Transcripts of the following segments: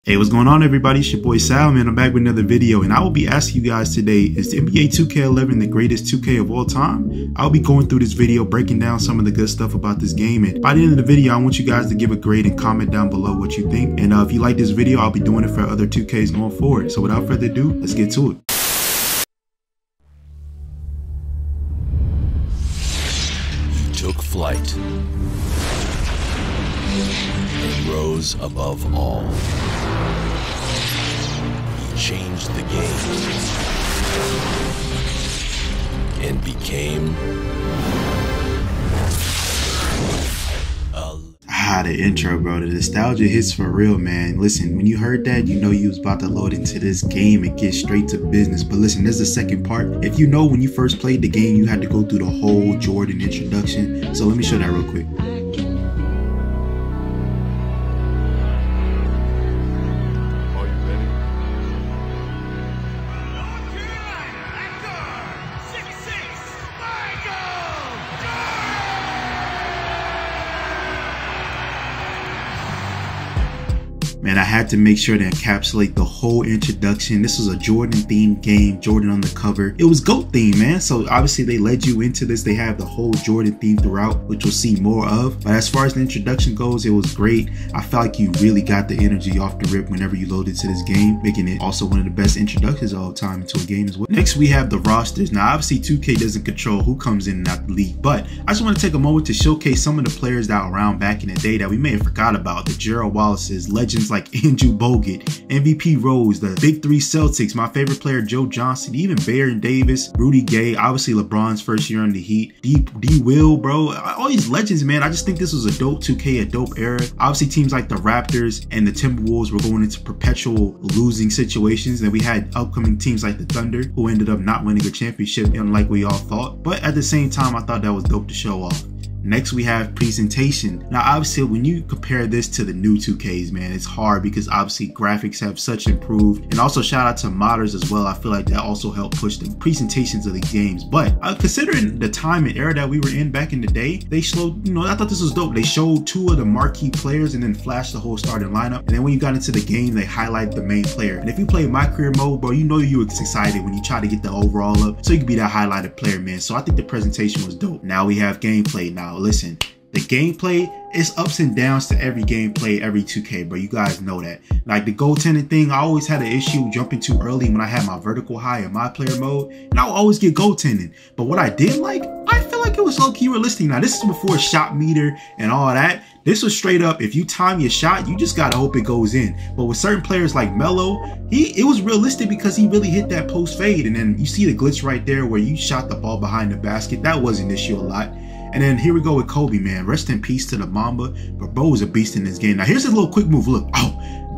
Hey, what's going on, everybody? It's your boy Sal, man. I'm back with another video, and I will be asking you guys today, is the NBA 2K11 the greatest 2K of all time? I'll be going through this video, breaking down some of the good stuff about this game, and by the end of the video, I want you guys to give a grade and comment down below what you think. And if you like this video, I'll be doing it for other 2Ks going forward. So without further ado, let's get to it. He took flight and rose above all. He changed the game and became the intro, bro. The nostalgia hits for real, man. Listen, when you heard that, you know you was about to load into this game and get straight to business. But listen, there's the second part. If you know, when you first played the game, you had to go through the whole Jordan introduction. So let me show that real quick. Man, I had to make sure to encapsulate the whole introduction. This was a Jordan themed game, Jordan on the cover. It was GOAT themed, man. So obviously they led you into this. They have the whole Jordan theme throughout, which we'll see more of. But as far as the introduction goes, it was great. I felt like you really got the energy off the rip whenever you loaded to this game, making it also one of the best introductions of all time into a game as well. Next, we have the rosters. Now, obviously 2K doesn't control who comes in and out the league, but I just want to take a moment to showcase some of the players that were around back in the day that we may have forgot about. The Gerald Wallaces, legends like Andrew Bogut, MVP Rose, the Big Three Celtics, my favorite player Joe Johnson, even Baron Davis, Rudy Gay, obviously LeBron's first year on the Heat, D Will, bro, all these legends, man. I just think this was a dope 2K, a dope era. Obviously teams like the Raptors and the Timberwolves were going into perpetual losing situations, and we had upcoming teams like the Thunder who ended up not winning a championship, unlike we all thought. But at the same time, I thought that was dope to show off. Next, we have presentation. Now, obviously, when you compare this to the new 2Ks, man, it's hard because obviously graphics have such improved. And also shout out to modders as well. I feel like that also helped push the presentations of the games. But considering the time and era that we were in back in the day, they showed, I thought this was dope. They showed two of the marquee players and then flashed the whole starting lineup. And then when you got into the game, they highlighted the main player. And if you play my career mode, bro, you know you were excited when you try to get the overall up so you can be that highlighted player, man. So I think the presentation was dope. Now we have gameplay. Now listen, the gameplay is ups and downs to every gameplay, every 2K, bro. You guys know that. Like the goaltending thing, I always had an issue jumping too early when I had my vertical high in my player mode, and I would always get goaltending. But what I did like, I feel like it was low-key realistic. Now this is before shot meter and all that. This was straight up, if you time your shot, you just gotta hope it goes in. But with certain players like Melo, it was realistic because he really hit that post fade, and then you see the glitch right there where you shot the ball behind the basket. That was an issue a lot. And then here we go with Kobe, man. Rest in peace to the Mamba. But bro was a beast in this game. Now here's a little quick move. Look,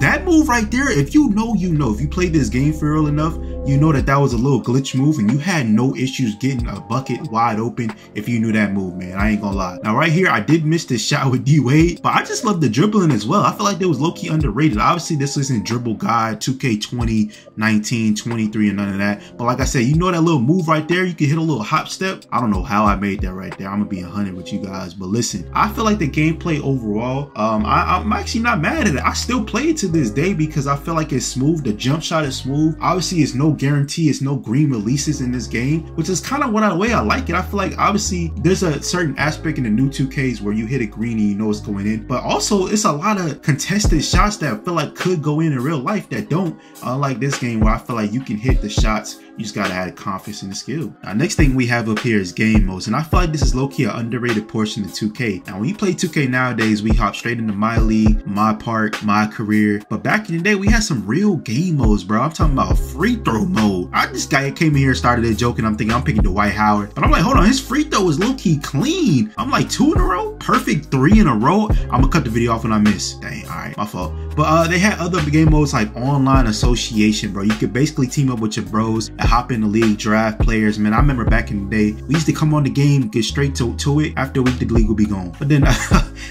that move right there, if you know, you know. If you played this game for real enough, you know that that was a little glitch move, and you had no issues getting a bucket wide open if you knew that move, man. I ain't gonna lie. Now right here, I did miss this shot with D-Wade, but I just love the dribbling as well. I feel like that was low-key underrated. Obviously, this isn't Dribble Guide 2K20, 19, 23, and none of that. But like I said, you know that little move right there? You can hit a little hop step. I don't know how I made that right there. I'm gonna be 100 with you guys. But listen, I feel like the gameplay overall, I'm actually not mad at it. I still play it to this day because I feel like it's smooth. The jump shot is smooth. Obviously, it's no guarantee, it's no green releases in this game, which is kind of the way I like it. I feel like obviously there's a certain aspect in the new 2Ks where you hit a green and you know it's going in, but also it's a lot of contested shots that I feel like could go in real life that don't, unlike this game where I feel like you can hit the shots. You just gotta add confidence in the skill. Now, next thing we have up here is game modes, and I feel like this is low-key an underrated portion of 2K. Now, when you play 2K nowadays, we hop straight into my league, my park, my career. But back in the day, we had some real game modes, bro. I'm talking about free throw mode. This guy came in here, started it joking. I'm thinking I'm picking Dwight Howard, but I'm like, hold on, his free throw is low-key clean. I'm like 2 in a row, perfect 3 in a row. I'm gonna cut the video off when I miss. Dang, all right, my fault. But they had other game modes like online association, bro. You could basically team up with your bros and hop in the league, draft players. Man, I remember back in the day, we used to come on the game, get straight to it. After a week, the league would be gone. But then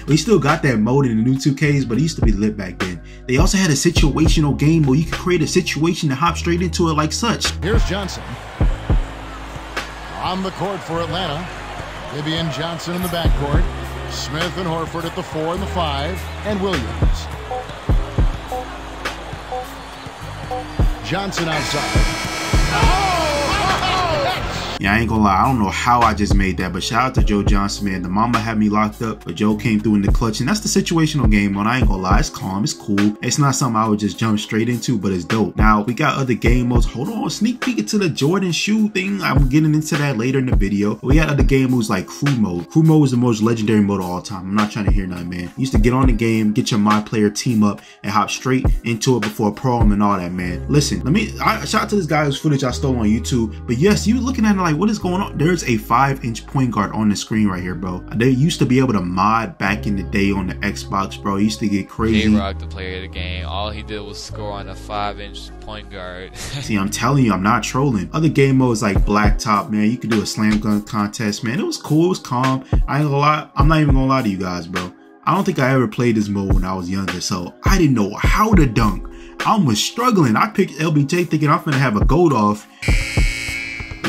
we still got that mode in the new 2Ks, but it used to be lit back then. They also had a situational game where you could create a situation to hop straight into it like such. Here's Johnson on the court for Atlanta. Vivian Johnson in the backcourt. Smith and Horford at the 4 and the 5, and Williams. Johnson outside. Yeah, I ain't gonna lie, I don't know how I just made that, but shout out to Joe Johnson, man. The mama had me locked up, but Joe came through in the clutch, and that's the situational game mode. I ain't gonna lie, it's calm, it's cool. It's not something I would just jump straight into, but it's dope. Now, we got other game modes. Hold on, sneak peek into the Jordan shoe thing. I'm getting into that later in the video. We got other game modes like crew mode. Crew mode is the most legendary mode of all time. I'm not trying to hear nothing, man. You used to get on the game, get your my player team up, and hop straight into it before prom and all that, man. Listen, shout out to this guy whose footage I stole on YouTube, but yes, you looking at it like, what is going on? There's a 5-inch point guard on the screen right here, bro. They used to be able to mod back in the day on the Xbox, bro. It used to get crazy. J-Rock, the player of the game, all he did was score on a 5-inch point guard. See, I'm telling you, I'm not trolling. Other game modes like Blacktop, man. You could do a slam dunk contest, man. It was cool, it was calm. I ain't gonna lie, I'm not even gonna lie to you guys, bro. I don't think I ever played this mode when I was younger, so I didn't know how to dunk. I was struggling. I picked LBJ thinking I'm gonna have a gold off.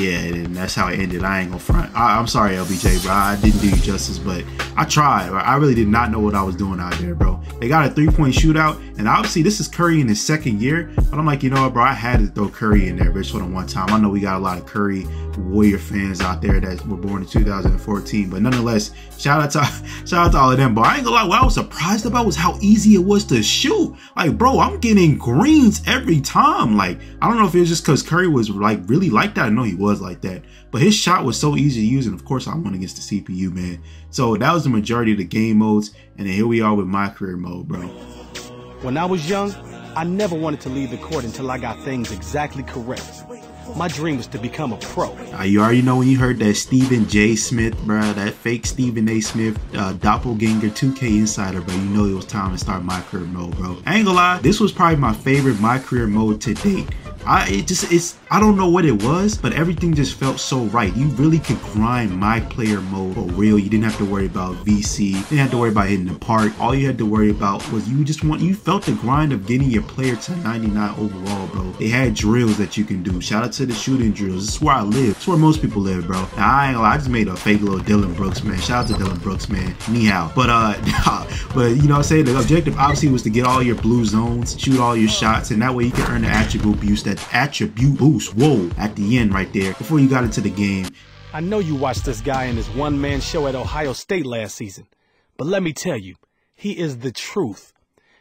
Yeah, and that's how it ended. I ain't gonna front. I'm sorry, LBJ, bro. I didn't do you justice, but I tried. I really did not know what I was doing out there, bro. They got a 3-point shootout, and obviously this is Curry in his second year, but I'm like, you know what, bro? I had to throw Curry in there, bitch, for the one time. I know we got a lot of Curry Warrior fans out there that were born in 2014, but nonetheless, shout out to all of them. But I ain't gonna lie, what I was surprised about was how easy it was to shoot. Like, bro, I'm getting greens every time. Like, I don't know if it was just because Curry was like really like that. I know he was like that, but his shot was so easy to use, and of course I won against the CPU, man. So that was the majority of the game modes, and then here we are with my career mode, bro. When I was young, I never wanted to leave the court until I got things exactly correct. My dream was to become a pro. You already know when you heard that Stephen J. Smith, bro, that fake Stephen A. Smith doppelganger 2K insider, bro, you know it was time to start my career mode, bro. I ain't gonna lie, this was probably my favorite my career mode to date. I don't know what it was, but everything just felt so right. You really could grind my player mode for real. You didn't have to worry about VC. You didn't have to worry about hitting the park. All you had to worry about was you felt the grind of getting your player to 99 overall, bro. They had drills that you can do. Shout out to the shooting drills. This is where I live. This is where most people live, bro. Now, I ain't gonna lie, I just made a fake little Dylan Brooks, man. Shout out to Dylan Brooks, man. Ni hao. But you know what I'm saying? The objective obviously was to get all your blue zones, shoot all your shots, and that way you can earn the attribute boost, whoa, at the end right there before you got into the game. I know you watched this guy in his one-man show at Ohio State last season, but let me tell you, he is the truth.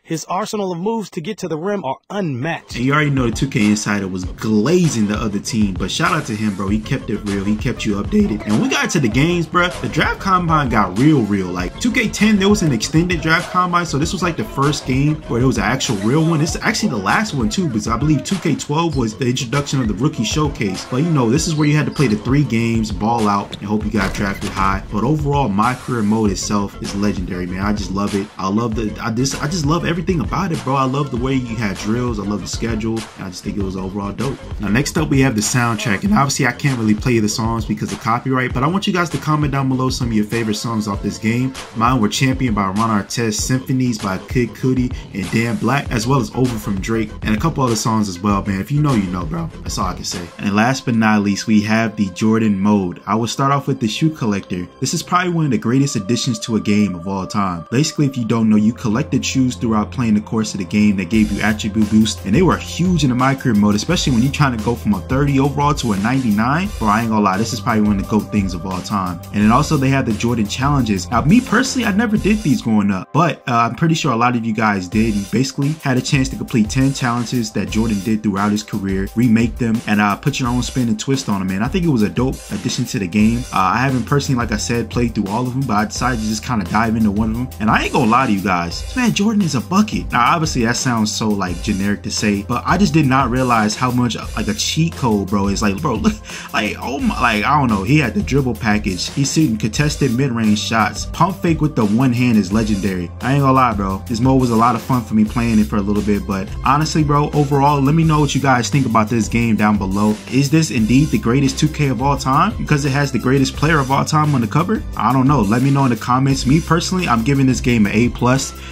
His arsenal of moves to get to the rim are unmatched. And you already know the 2K Insider was glazing the other team, but shout out to him, bro. He kept it real. He kept you updated. And when we got to the games, bro, the draft combine got real. Like 2K10, there was an extended draft combine, so this was like the first game where there was an actual real one. This is actually the last one too, because I believe 2K12 was the introduction of the rookie showcase. But you know, this is where you had to play the 3 games, ball out, and hope you got drafted high. But overall, my career mode itself is legendary, man. I just love it. I just love everything about it, bro. I love the way you had drills. I love the schedule. And I just think it was overall dope. Now, next up, we have the soundtrack. And obviously, I can't really play the songs because of copyright, but I want you guys to comment down below some of your favorite songs off this game. Mine were Champion by Ron Artest, Symphonies by Kid Cudi and Dan Black, as well as Over from Drake, and a couple other songs as well, man. If you know, you know, bro. That's all I can say. And last but not least, we have the Jordan mode. I will start off with the shoe collector. This is probably one of the greatest additions to a game of all time. Basically, if you don't know, you collected shoes throughout playing the course of the game that gave you attribute boost, and they were huge in the my career mode, especially when you're trying to go from a 30 overall to a 99. Bro, I ain't gonna lie, this is probably one of the GOAT things of all time. And then also they have the Jordan challenges. Now, me personally, I never did these growing up, but I'm pretty sure a lot of you guys did. You basically had a chance to complete 10 challenges that Jordan did throughout his career, remake them, and put your own spin and twist on them, man. I think it was a dope addition to the game. I haven't personally, like I said, played through all of them, but I decided to just kind of dive into one of them. And I ain't gonna lie to you guys, this man Jordan is a bucket. Now, obviously that sounds so like generic to say, but I just did not realize how much like a cheat code, bro. It's like, bro, look, like, oh my, like, I don't know. He had the dribble package. He's shooting contested mid-range shots. Pump fake with the one hand is legendary. I ain't gonna lie, bro. This mode was a lot of fun for me playing it for a little bit, but honestly, bro, overall, let me know what you guys think about this game down below. Is this indeed the greatest 2K of all time because it has the greatest player of all time on the cover? I don't know. Let me know in the comments. Me personally, I'm giving this game an A+.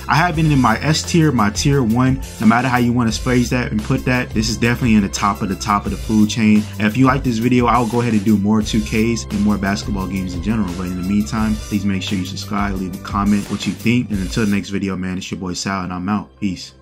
I have it in my S tier, my tier 1. No matter how you want to phrase that and put that, this is definitely in the top of the food chain. And if you like this video, I'll go ahead and do more 2Ks and more basketball games in general. But in the meantime, please make sure you subscribe, leave a comment what you think, and until the next video, man, it's your boy Sal, and I'm out. Peace.